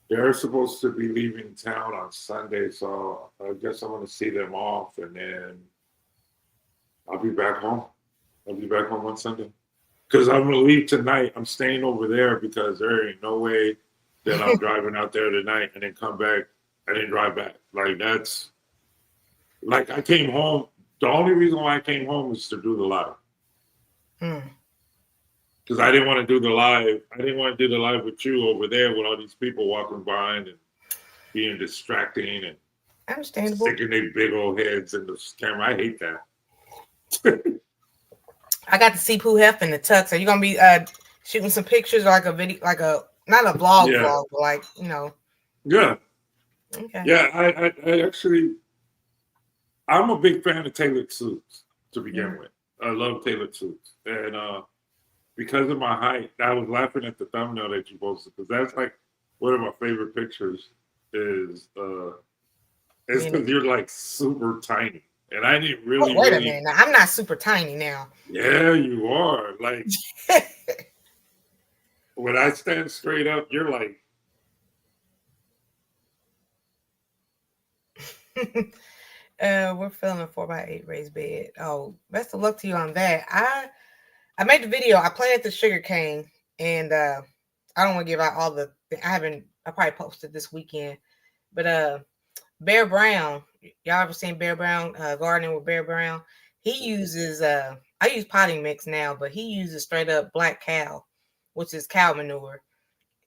They're supposed to be leaving town on Sunday, so I guess I'm going to see them off, and then I'll be back home. I'll be back home on Sunday. Because I'm going to leave tonight. I'm staying over there because there ain't no way that I'm driving out there tonight and then come back and then drive back. Like, that's... Like, I came home. The only reason why I came home was to do the live. Because I didn't want to do the live. I didn't want to do the live with you over there with all these people walking behind and being distracting and understandable. Sticking their big old heads in the camera. I hate that. I got to see Pooh Hef in the tux. Are you gonna be shooting some pictures or like a video, like a not a vlog, but like Yeah. Okay. Yeah, I actually, I'm a big fan of tailored suits to begin with. I love tailored suits, and because of my height, I was laughing at the thumbnail that you posted because that's like one of my favorite pictures. It's because you're like super tiny, and I didn't really. Wait a minute, now, I'm not super tiny now. Yeah, you are. Like when I stand straight up, you're like. We're filming 4x8 raised bed. Oh, best of luck to you on that. I made the video. I planted the sugar cane, and I don't want to give out all the. I probably posted this weekend, but Bear Brown. Y'all ever seen Bear Brown gardening with Bear Brown? He uses I use potting mix now, but he uses straight up black cow, which is cow manure.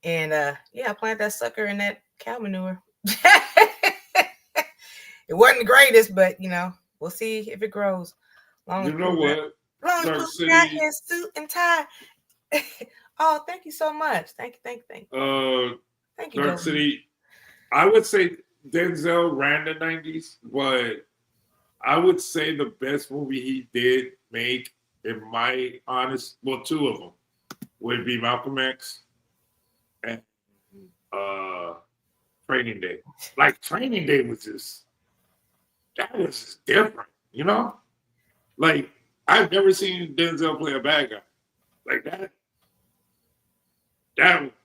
And yeah, I planted that sucker in that cow manure. It wasn't the greatest, but we'll see if it grows. You know what? Long as Pooh got his suit and tie. Oh, thank you so much. Thank you. Thank you. Dark City. I would say Denzel ran the 90s, but I would say the best movie he did make, in my honest, well, two of them would be Malcolm X and Training Day. Like Training Day was just different, Like I've never seen Denzel play a bad guy like that.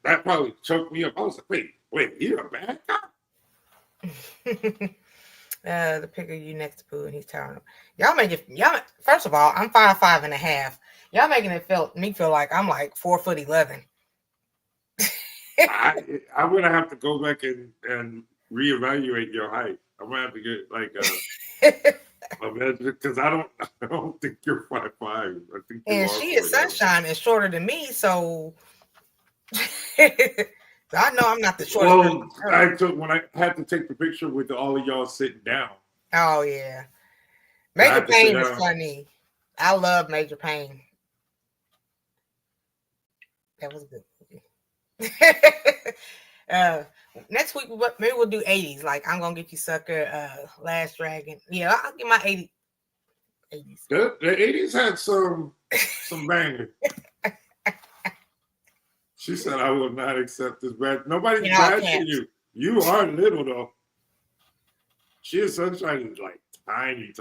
That probably choked me up. I was like, wait, you're a bad guy? The pick of you next to Pooh, and he's telling him, y'all. First of all, I'm 5'5.5". Y'all making me feel like I'm like 4'11". I'm gonna have to go back and reevaluate your height. I'm gonna have to get like because I don't think you're 5'5". I think and she is Sunshine is shorter than me, so I know I'm not the shortest. Well, when I had to take the picture with all of y'all sitting down. Oh yeah, Major Payne was funny. I love Major Payne. That was a good movie. Next week maybe we'll do 80s. Like I'm gonna get you sucker. Last Dragon. Yeah, I'll get my 80s. The 80s had some bangers. She said, "I will not accept this badge." Nobody's bashing you. You are little though. She is Sunshine is like tiny.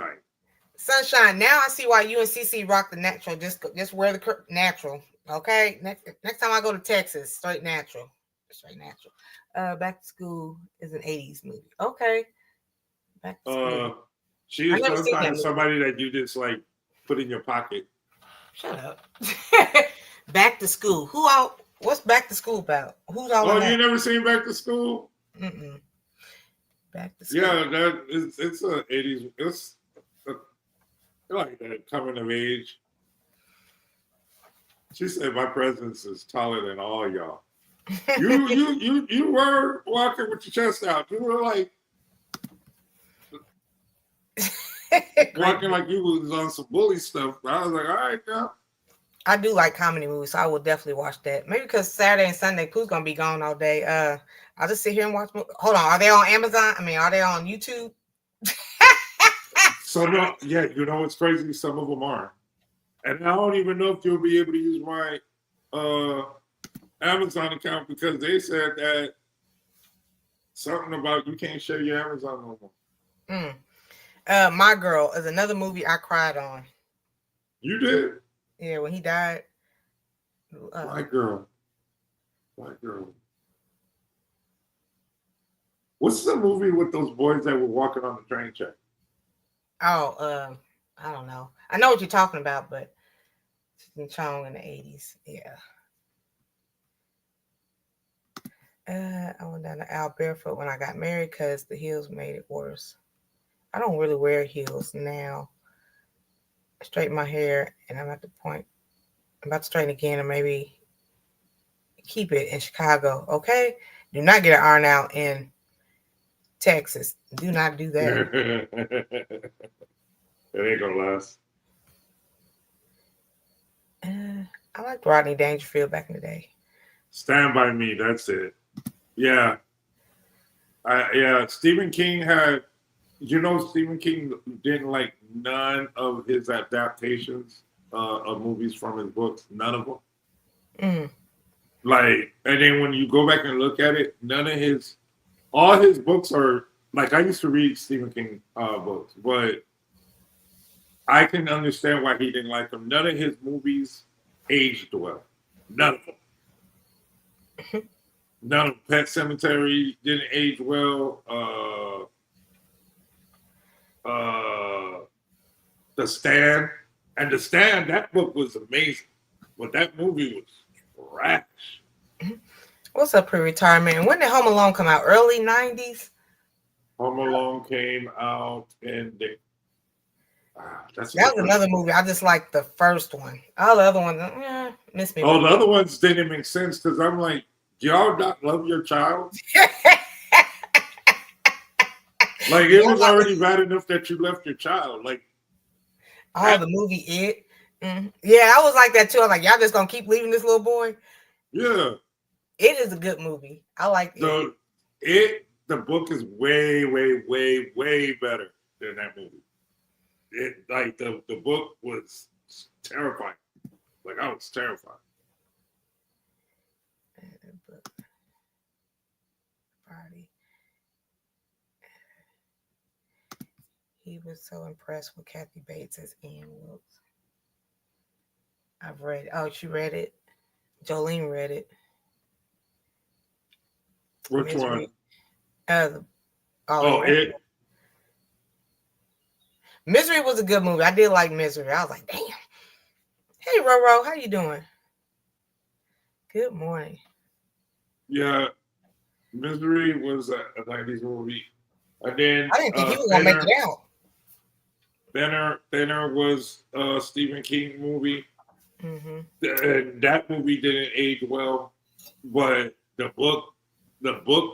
Sunshine. Now I see why you and CC rock the natural. Just wear the natural. Okay. Next time I go to Texas, straight natural. Back to School is an 80s movie. Okay. Back to School. She is sometimes somebody that you just like put in your pocket. Shut up. Back to School. What's Back to School about? Who's all? Oh, you never seen Back to School? Mm-mm. Back to School. Yeah, it's a 80s. It's like that coming of age. She said my presence is taller than all y'all. You were walking with your chest out. You were like walking like you was on some bully stuff. I was like, all right, now. I do like comedy movies, so I will definitely watch that. Maybe because Saturday and Sunday, Pooh's gonna be gone all day. I'll just sit here and watch. Hold on, are they on Amazon? I mean, are they on YouTube? So no, yeah, you know what's crazy? Some of them are, and I don't even know if you'll be able to use my Amazon account because they said that something about you can't share your Amazon no more. My Girl is another movie I cried on. You did? Yeah, when he died. My Girl. What's the movie with those boys that were walking on the train track? Oh, I don't know. I know what you're talking about, but it's Chong in the 80s. Yeah. I went down the aisle barefoot when I got married because the heels made it worse. I don't really wear heels now. I straighten my hair, and I'm at the point. I'm about to straighten again, and maybe keep it in Chicago. Okay, do not get an iron out in Texas. Do not do that. It ain't gonna last. I liked Rodney Dangerfield back in the day. Stand By Me. That's it. Yeah. Stephen King had. Stephen King didn't like none of his adaptations of movies from his books. None of them. Mm. Like, and then when you go back and look at it, all his books are like, I used to read Stephen King books, but I can understand why he didn't like them. None of his movies aged well. None of them. None of Pet Sematary didn't age well. The Stand. And The Stand, that book was amazing. But that movie was trash. What's up, pre-retirement? When did Home Alone come out? Early 90s? Home Alone came out in the... that was another movie. I just like the first one. All the other ones, miss me. Oh, the other ones didn't make sense because I'm like, do y'all not love your child? Like, it was already bad enough that you left your child. Like, the movie It. Yeah, I was like that too. I was like, y'all just gonna keep leaving this little boy? Yeah. It is a good movie. I like it. The book is way, way, way, way better than that movie. It like the book was terrifying. Like, I was terrified. He was so impressed with Kathy Bates as Ann Wilkes. I've read it. Oh, she read it. Jolene read it. Which one? It. Misery was a good movie. I did like Misery. I was like, damn. Hey, Roro, how you doing? Good morning. Yeah, Misery was a 90s movie. And then I didn't think he was going to make it out. Thinner was a Stephen King movie. Mm-hmm. And that movie didn't age well. But the book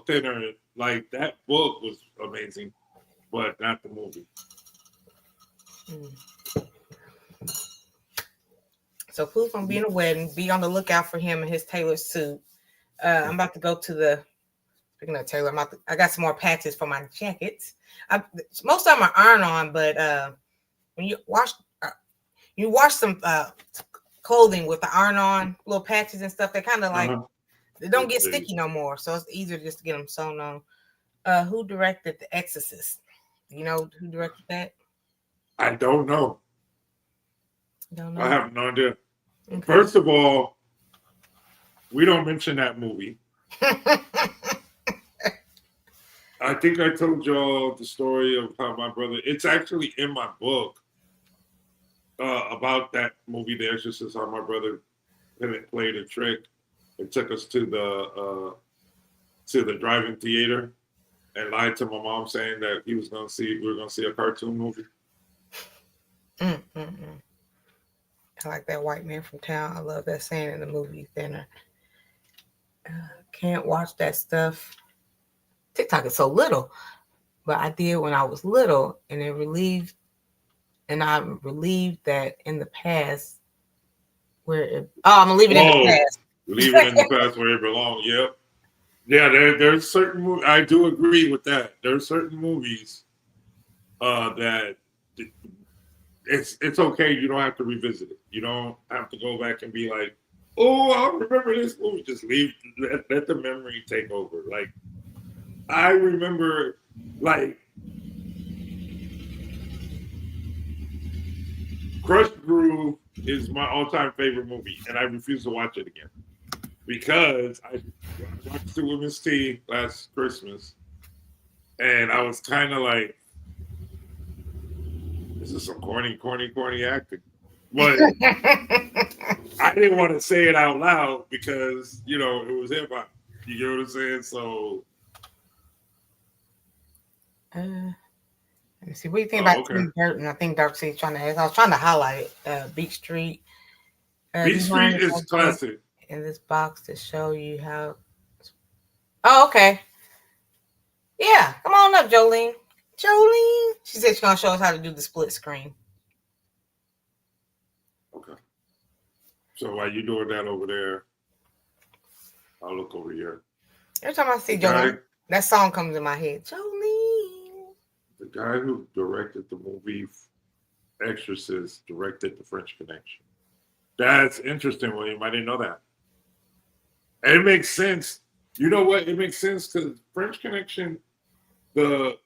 Thinner, like, that book was amazing, but not the movie. So Pooh from being a wedding, be on the lookout for him in his tailored suit. I'm about to go to the, speaking of tailor, I got some more patches for my jackets. Most of them are iron-on, but when you wash some clothing with the iron-on little patches and stuff, they kind of like, they don't get sticky no more. So it's easier just to get them sewn on. Who directed The Exorcist? You know who directed that? I don't know. I have no idea. Okay. First of all, we don't mention that movie. I think I told y'all the story of how my brother, it's actually in my book about that movie, The Exorcist, how my brother played a trick and took us to the drive-in theater and lied to my mom saying that we were going to see a cartoon movie. I like that white man from town. I love that saying in the movie Thinner. Can't watch that stuff. TikTok is so little, but I did when I was little, and I'm relieved that in the past I'm gonna leave it in the past. Leave it in the past where it belongs. Yep. Yeah, there's certain movies. I do agree with that. There's certain movies that it's okay. You don't have to revisit it. You don't have to go back and be like, oh, I remember this movie. Just let the memory take over. Like, I remember, like, Crush Groove is my all-time favorite movie, and I refuse to watch it again because I watched it with Miss T last Christmas, and I was kind of like, this is some corny acting. But I didn't want to say it out loud because, it was hip-hop. You get what I'm saying? So... let me see. What do you think about Tim Burton? I think Dark City's trying to ask. I was trying to highlight Beach Street. Beach Street is classic. In this box to show you how. Oh, okay. Yeah, come on up, Jolene. Jolene. She said she's gonna show us how to do the split screen. Okay. So while you're doing that over there, I'll look over here. Every time I see Jolene, that song comes in my head. Jolene. The guy who directed the movie Exorcist directed The French Connection. That's interesting, William. I didn't know that. And it makes sense. You know what? It makes sense because French Connection, the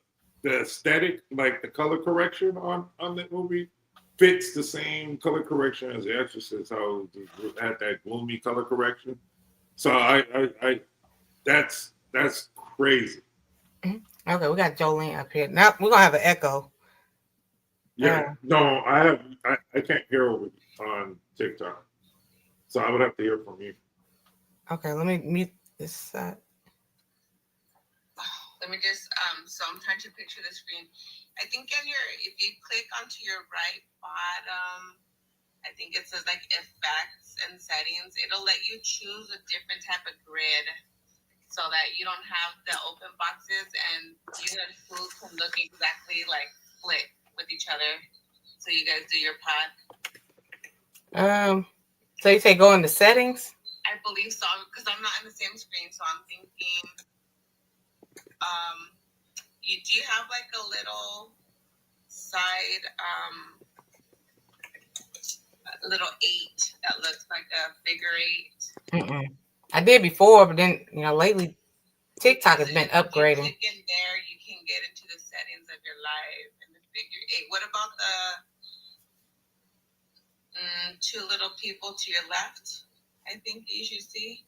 aesthetic, like the color correction on that movie, fits the same color correction as The Exorcist. How it had that gloomy color correction. So I that's crazy. Okay, we got Jolene up here. Now we're gonna have an echo. Yeah, no, I can't hear over on TikTok, so I would have to hear from you. Okay, let me mute this side. Let me just so I'm trying to picture the screen. I think if you click onto your right bottom, I think it says like effects and settings. It'll let you choose a different type of grid so that you don't have the open boxes and you and Pooh can look exactly like split with each other. So you guys do your pod. So you say go into settings? I believe so, because I'm not in the same screen, so I'm thinking do you have like a little side little 8 that looks like a figure 8? I did before, but then lately TikTok has been upgrading. If you click in there, you can get into the settings of your live and the figure 8. What about the 2 little people to your left? I think you should see.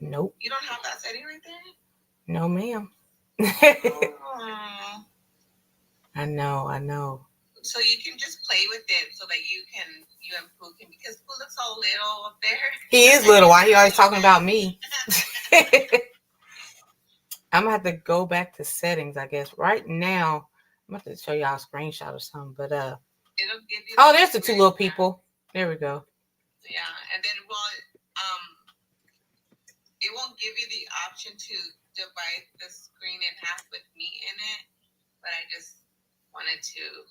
Nope. You don't have that setting right there? No, ma'am. I know. So you can just play with it so that you and Pooh can, because Pooh looks so little up there. He is little. Why he always talking about me? I'm gonna have to go back to settings, I guess. Right now, I'm gonna have to show y'all a screenshot or something. But it'll give you. Oh, there's the 2 little people. There we go. Yeah, and then it won't give you the option to divide the screen in half with me in it, but I just wanted to.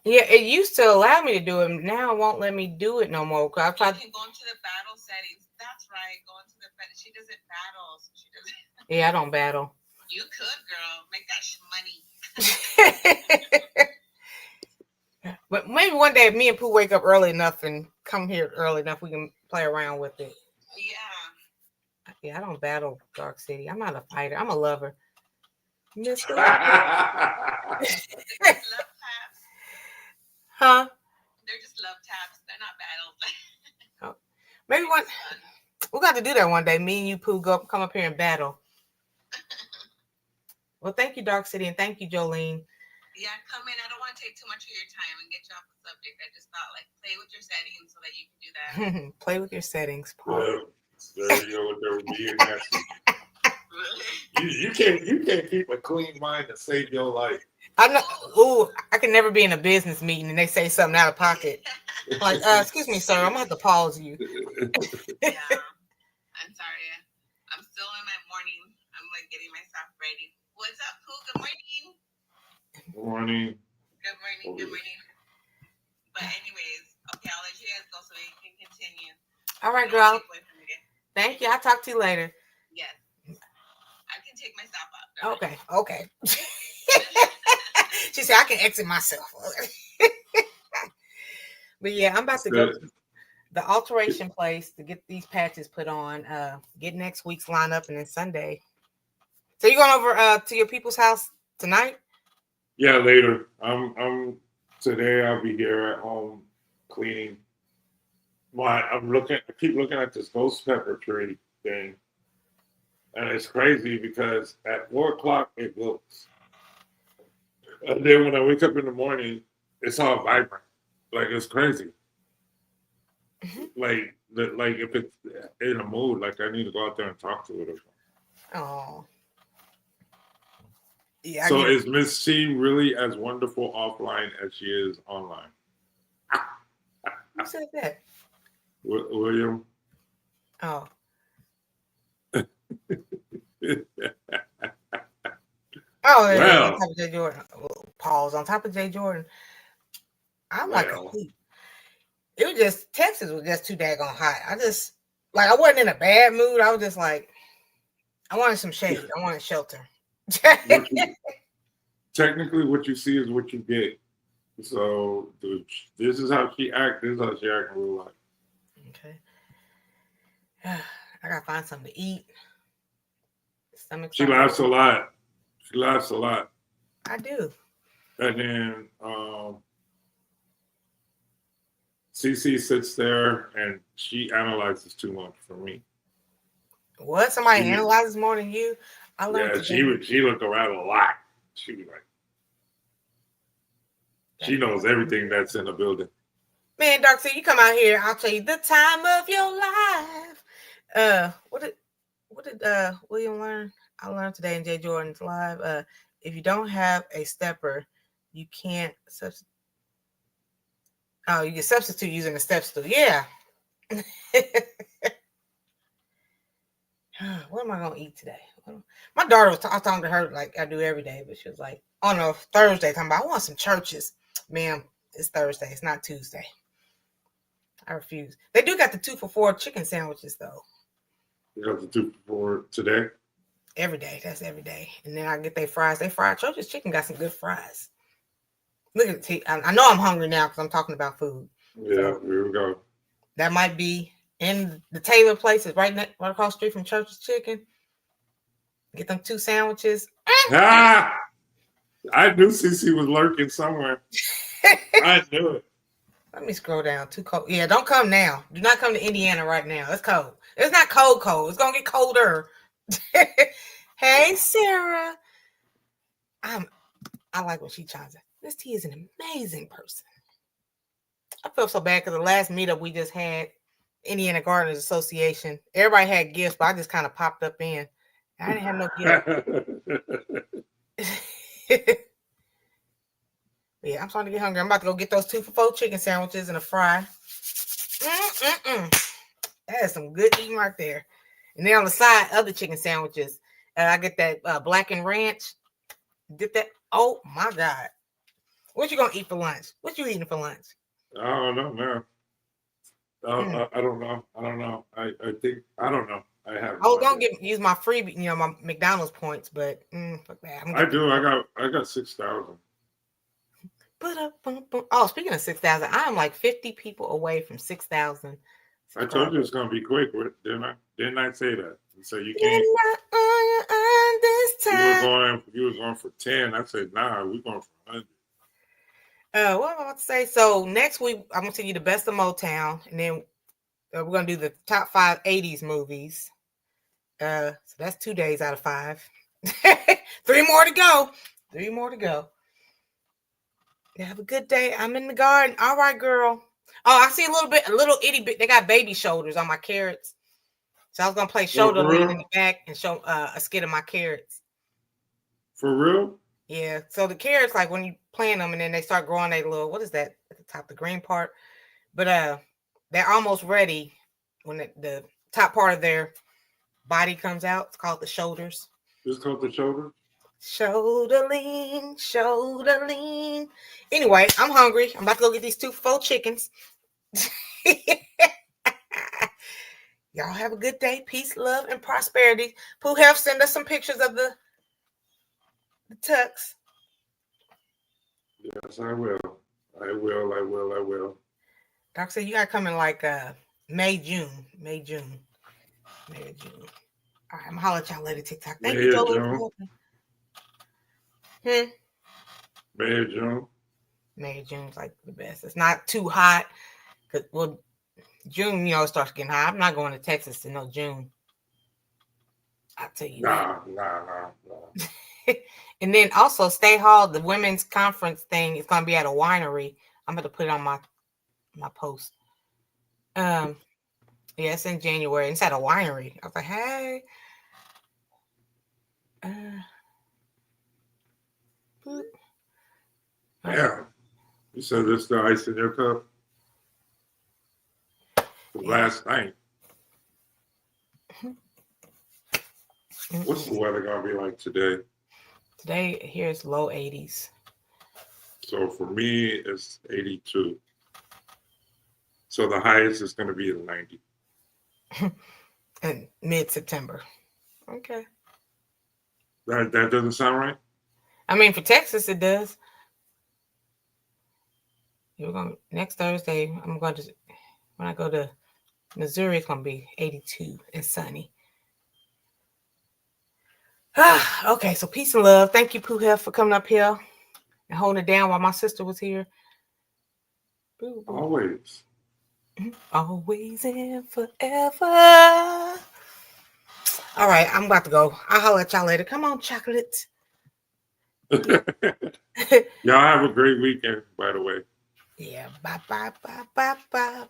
Yeah, it used to allow me to do it. Now it won't let me do it no more. You can go into the battle settings. That's right. Go into the battle. She doesn't battle. So she doesn't. Yeah, I don't battle. You could, girl. Make that money. But maybe one day if me and Pooh wake up early enough and come here early enough, we can play around with it. Yeah, I don't battle Dark City. I'm not a fighter. I'm a lover. Mr. Huh? They're just love taps. They're not battles. Oh. Maybe we'll have to do that one day. Me and you, Pooh, come up here and battle. Well, thank you, Dark City, and thank you, Jolene. Yeah, come in. I don't want to take too much of your time and get you off the subject. I just thought, play with your settings so that you can do that. Play with your settings, Paul. Well, there you go. Being nasty. You can't keep a clean mind to save your life. I'm not. Ooh, I can never be in a business meeting and they say something out of pocket. Like, excuse me, sir, I'm gonna have to pause you. Yeah, I'm sorry. I'm still in my morning. I'm getting myself ready. What's up, Pooh? Good morning. Good morning. Good morning. But anyways, okay, I'll let you guys go so you can continue. All right, girl. Thank you. I'll talk to you later. Yes. I can take myself out. Okay. She said I can exit myself. But yeah, I'm about to go to the alteration place to get these patches put on. Get next week's lineup, and then Sunday. So you going over to your people's house tonight? Yeah, later. I'm today. I'll be here at home cleaning. I keep looking at this ghost pepper tree thing, and it's crazy because at 4:00 it looks, and then when I wake up in the morning, it's all vibrant. Like it's crazy. Like if it's in a mood, like I need to go out there and talk to it or something. Oh. Yeah. So is Miss C really as wonderful offline as she is online? Who said that? William. Oh. Well, on top of Jay Jordan. Pause. On top of Jay Jordan. I'm like, it was just, Texas was just too daggone hot. I wasn't in a bad mood. I was just like, I wanted some shade. I wanted shelter. Technically, what you see is what you get. So this is how she acts. This is how she acts in real life. Okay. I gotta find something to eat. She laughs a lot. I do. And then CC sits there and she analyzes too much for me. What? Somebody analyzes more than you? She looked around a lot. She was like, She knows everything that's in the building. Man, Doc, so you come out here, I'll tell you the time of your life. What did William learn? I learned today in Jay Jordan's live. If you don't have a stepper, you can't substitute. Oh, you can substitute using a step stool. Yeah. What am I gonna eat today? My daughter was talking to her like I do every day, but she was like, on a Thursday, talking about I want some churches. Ma'am, it's Thursday, it's not Tuesday. I refuse. They do got the 2 for $4 chicken sandwiches though. You have the 2 for today? Every day. That's every day. And then I get their fries. They fried Church's Chicken got some good fries. Look at the I know I'm hungry now because I'm talking about food. Yeah, so, here we go. That might be in the Taylor place. It's right across the street from Church's Chicken. Get them 2 sandwiches. Ah! I knew CC was lurking somewhere. I knew it. Let me scroll down. Too cold. Yeah, don't come now. Do not come to Indiana right now. It's cold. It's not cold. It's gonna get colder. Hey, Sarah. I like when she chimes in. Miss T is an amazing person. I feel so bad because the last meetup we just had, Indiana Gardeners Association, everybody had gifts, but I just kind of popped up in. I didn't have no gift. Yeah, I'm starting to get hungry. I'm about to go get those 2 for $4 chicken sandwiches and a fry. That is some good eating right there. And then on the side, other chicken sandwiches. I get that blackened ranch. Did that? Oh my God! What you gonna eat for lunch? What you eating for lunch? I don't know, man. I don't know. I think I don't know. I have. I was gonna use my free, my McDonald's points, but fuck that. I do. I got 6,000. Oh, speaking of 6,000, I am like 50 people away from 6,000. I told you it's gonna be quick, didn't I say that? So you can't. This time. You were going for 10. I said, nah, we're going for 100. What am I about to say? So next week, I'm gonna tell you the best of Motown, and then we're gonna do the top 5 '80s movies. So that's 2 days out of 5. 3 more to go. 3 more to go. Yeah, have a good day. I'm in the garden. All right, girl. Oh, I see a little itty bit. They got baby shoulders on my carrots. So I was gonna play shoulder lean in the back and show a skit of my carrots. For real? Yeah. So the carrots, like when you plant them and then they start growing a little, what is that at the top, the green part? But they're almost ready when the top part of their body comes out. It's called the shoulders. It's called the shoulder? Shoulder lean, shoulder lean. Anyway, I'm hungry. I'm about to go get these 2 for $4 chickens. Y'all have a good day. Peace, love, and prosperity. Pooh Health, send us some pictures of the tux. Yes, I will. I will. Doc said you gotta come in like May, June. All right, I'm gonna holler at y'all later, TikTok. Thank you, Joel. May, June's like the best. It's not too hot. Well, June, starts getting hot. I'm not going to Texas in June. I'll tell you. Nah. And then also Stay Hall, the women's conference thing is gonna be at a winery. I'm gonna put it on my post. Yeah, it's in January. It's at a winery. I was like, hey. Yeah. You said this the ice in your cup? Last night. What's the weather gonna be like today? Today here is low 80s. So for me, it's 82. So the highest is gonna be in 90. And mid-September. Okay. That doesn't sound right? I mean, for Texas, it does. Next Thursday, when I go to Missouri, it's going to be 82 and sunny. Okay, so peace and love. Thank you, Pooh Health, for coming up here and holding it down while my sister was here. Always. Always and forever. All right, I'm about to go. I'll holler at y'all later. Come on, chocolate. Y'all have a great weekend, by the way. Yeah. Bye.